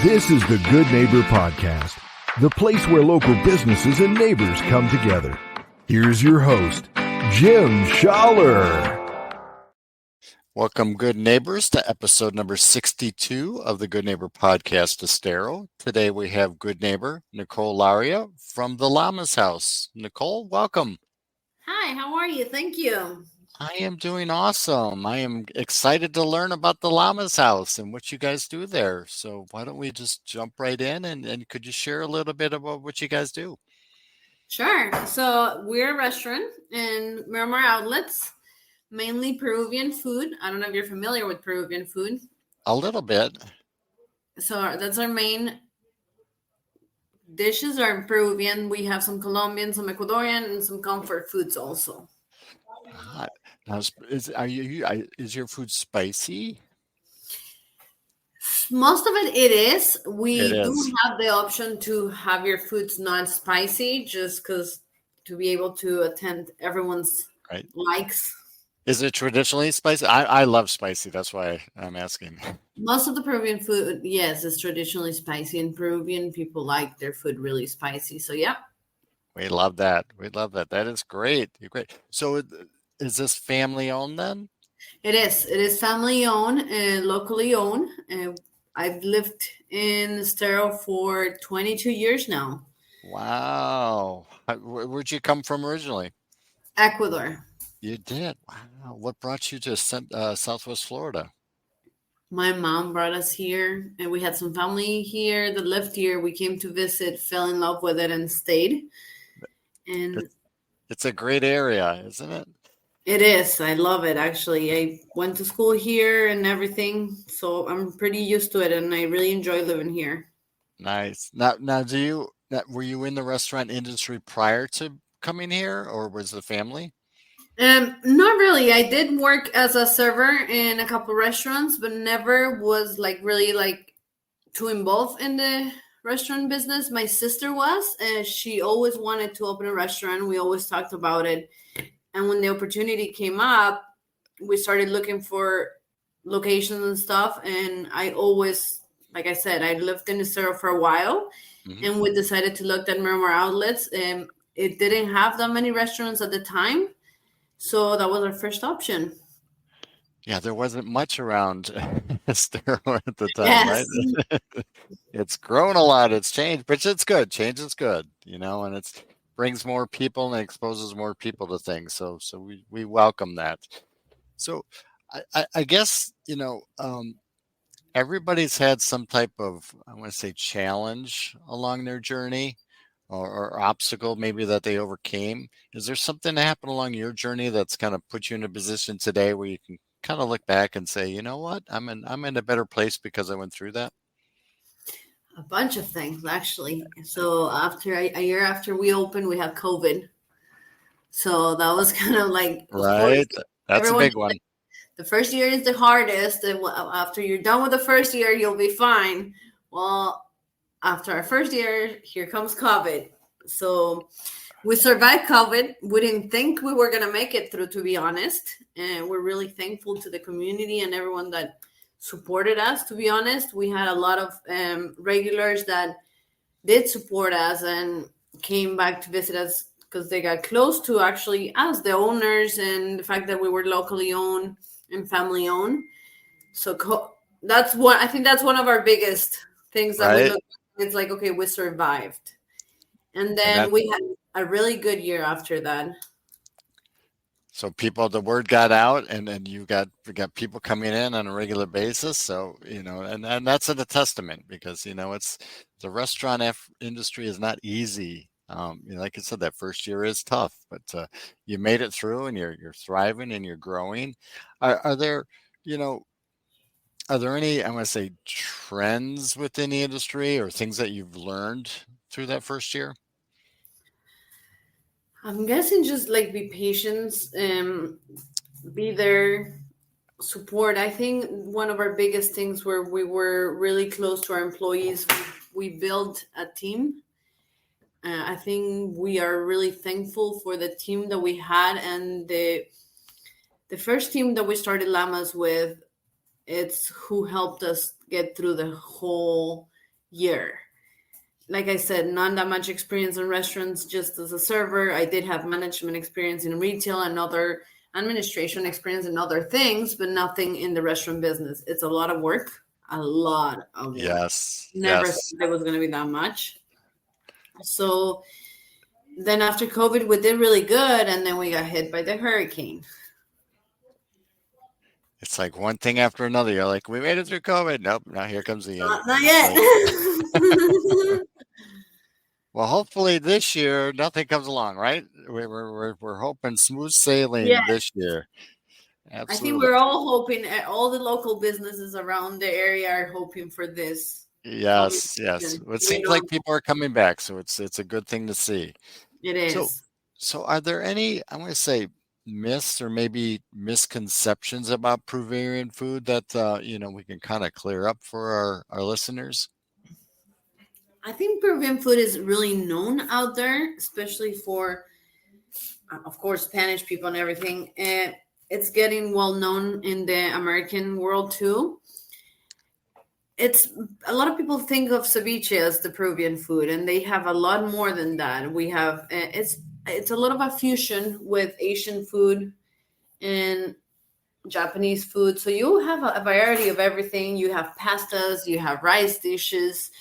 This is the Good Neighbor Podcast, the place where local businesses and neighbors come together. Here's your host, Jim Schaller. Welcome, good neighbors, to episode number 62 of the Good Neighbor Podcast, Estero. Today we have good neighbor Nikolle Larrea from the Llamas House. Nicole, welcome. Hi, how are you? Thank you. I am doing awesome. I am excited to learn about the Llamas House and what you guys do there. So why don't we just jump right in and could you share a little bit about what you guys do? Sure. So we're a restaurant in Miramar Outlets, mainly Peruvian food. I don't know if you're familiar with Peruvian food. A little bit. So that's our main dishes are Peruvian. We have some Colombian, some Ecuadorian, and some comfort foods also. Now, is your food spicy? Most of it is. We It do is. have the option to have your foods not spicy, just because to be able to attend everyone's Right. likes. Is it traditionally spicy? I love spicy. That's why I'm asking. Most of the Peruvian food, yes, is traditionally spicy, and Peruvian people like their food really spicy. So, yeah. We love that. We love that. That is great. You're great. So is this family owned then? It is. It is family owned and locally owned. I've lived in Estero for 22 years now. Wow. Where'd you come from originally? Ecuador. You did. Wow. What brought you to Southwest Florida? My mom brought us here, and we had some family here that lived here. We came to visit, fell in love with it, and stayed. And It's a great area, isn't it? it is. I love it, actually. I went to school here and everything, so I'm pretty used to it, and I really enjoy living here. Nice. Now, were you in the restaurant industry prior to coming here, or was the family? Not really. I did work as a server in a couple restaurants, but never was really too involved in the restaurant business. My sister was, and she always wanted to open a restaurant. We always talked about it. And when the opportunity came up, we started looking for locations and stuff. And I always, like I said, I lived in Estero for a while, and we decided to look at Miramar Outlets. And it didn't have that many restaurants at the time. So that was our first option. Yeah, there wasn't much around Estero at the time, Yes. right? It's grown a lot. It's changed, but it's good. Change is good, and it brings more people and exposes more people to things. So we welcome that. So I guess, everybody's had some type of, I want to say, challenge along their journey or obstacle maybe that they overcame. Is there something that happened along your journey that's kind of put you in a position today where you can kind of look back and say, you know what, I'm in a better place because I went through that? A bunch of things, actually. So after a year after we opened, we had COVID. So that was kind of like, Right. That's a big one. The first year is the hardest. And after you're done with the first year, you'll be fine. Well, after our first year, here comes COVID. So we survived COVID. We didn't think we were going to make it through, to be honest. And we're really thankful to the community and everyone that supported us, to be honest. We had a lot of regulars that did support us and came back to visit us because they got close to actually us, the owners, and the fact that we were locally owned and family owned. So that's what I think that's one of our biggest things that we look at. It's like, okay, we survived. And then we had a really good year after that. So the word got out, and then we got people coming in on a regular basis. So, and that's a testament because, it's the restaurant industry is not easy. Like I said, that first year is tough, but you made it through and you're thriving and you're growing. Are there any, I want to say, trends within the industry or things that you've learned through that first year? I'm guessing just like be patient, be there, support. I think one of our biggest things where we were really close to our employees, we built a team. I think we are really thankful for the team that we had, and the first team that we started Llamas with, it's who helped us get through the whole year. Like I said, not that much experience in restaurants, just as a server. I did have management experience in retail and other administration experience and other things, but nothing in the restaurant business. It's a lot of work, a lot of work. Yes. Never Yes. thought it was going to be that much. So then after COVID, we did really good, and then we got hit by the hurricane. It's like one thing after another. You're like, we made it through COVID. Nope. Now here comes the end. Not yet. Well, hopefully this year nothing comes along, right? We're hoping smooth sailing this year. Absolutely. I think we're all hoping. All the local businesses around the area are hoping for this. Yes. It seems like people are coming back, so it's a good thing to see. It is. So are there any, I want to say, myths or maybe misconceptions about Peruvian food that we can kind of clear up for our listeners? I think Peruvian food is really known out there, especially for, of course, Spanish people and everything. It's getting well known in the American world too. It's a lot of people think of ceviche as the Peruvian food, and they have a lot more than that. We have it's a lot of a fusion with Asian food and Japanese food. So you have a variety of everything. You have pastas, you have rice dishes,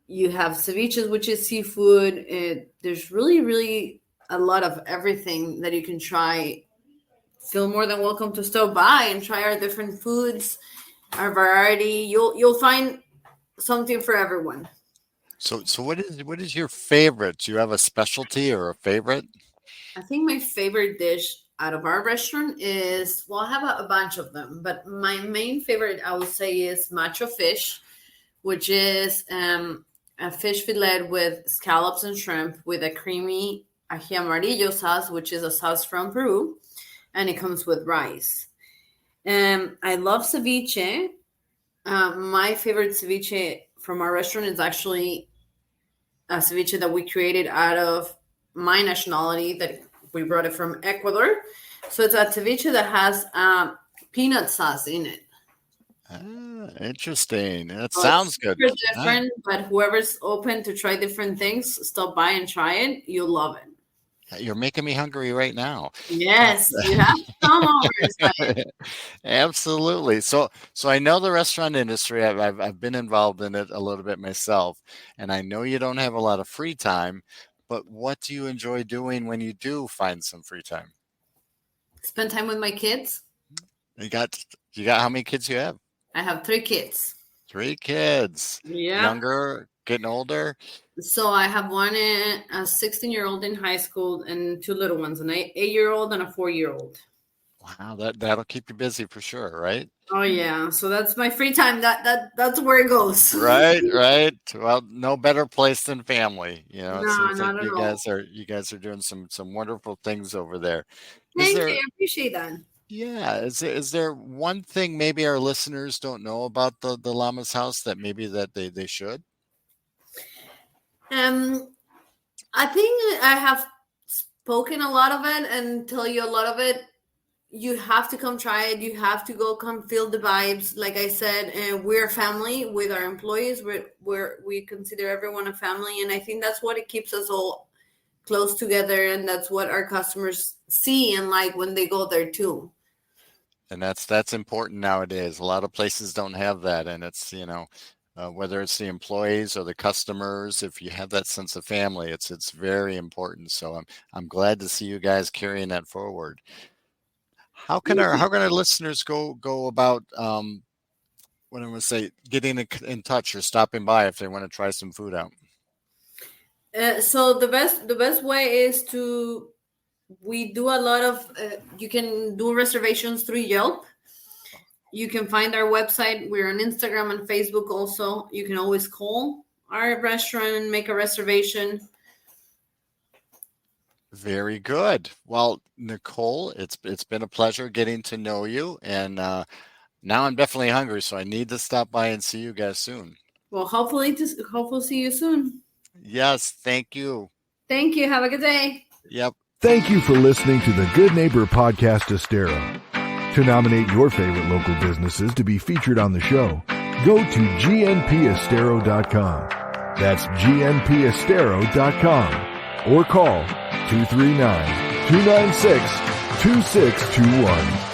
you have ceviches, which is seafood. There's really, really a lot of everything that you can try. Feel more than welcome to stop by and try our different foods, our variety. You'll find something for everyone. So what is your favorite? Do you have a specialty or a favorite? I think my favorite dish out of our restaurant is, well, I have a bunch of them, but my main favorite, I would say, is macho fish, which is a fish fillet with scallops and shrimp with a creamy ají amarillo sauce, which is a sauce from Peru, and it comes with rice. I love ceviche. My favorite ceviche from our restaurant is actually a ceviche that we created out of my nationality, that we brought it from Ecuador. So it's a ceviche that has peanut sauce in it. Interesting. That sounds good. It's different, but whoever's open to try different things, stop by and try it. You'll love it. You're making me hungry right now. Yes, you have to come over. Absolutely. So I know the restaurant industry. I've been involved in it a little bit myself, and I know you don't have a lot of free time. But what do you enjoy doing when you do find some free time? Spend time with my kids. You got how many kids you have? I have 3 kids. 3 kids. Yeah. Younger, getting older. So I have one, a 16-year-old in high school, and 2 little ones, an 8-year-old and a 4-year-old. Wow, that'll keep you busy for sure, right? Oh yeah, so that's my free time. That's where it goes. Right. Well, no better place than family. No, it seems not like at all. you guys are doing some wonderful things over there. Thank you. I appreciate that. Yeah. Is there one thing maybe our listeners don't know about the Llamas House that maybe that they should? I think I have spoken a lot of it and tell you a lot of it. You have to come try it. You have to come feel the vibes. Like I said, we're a family with our employees. We consider everyone a family, and I think that's what it keeps us all close together, and that's what our customers see and like when they go there too. And that's important nowadays. A lot of places don't have that, and it's whether it's the employees or the customers, if you have that sense of family, it's very important. So I'm glad to see you guys carrying that forward. How can our listeners go about what I'm going to say, getting in touch or stopping by if they want to try some food out? So the best way is we do a lot of you can do reservations through Yelp. You can find our website. We're on Instagram and Facebook also. You can always call our restaurant and make a reservation. Very good. Well, Nicole, it's been a pleasure getting to know you, and now I'm definitely hungry, so I need to stop by and see you guys soon. Well, hopefully see you soon. Yes, thank you. Thank you. Have a good day. Yep. Thank you for listening to the Good Neighbor Podcast Estero. To nominate your favorite local businesses to be featured on the show, go to gnpestero.com. That's gnpestero.com. Or call 239-296-2621.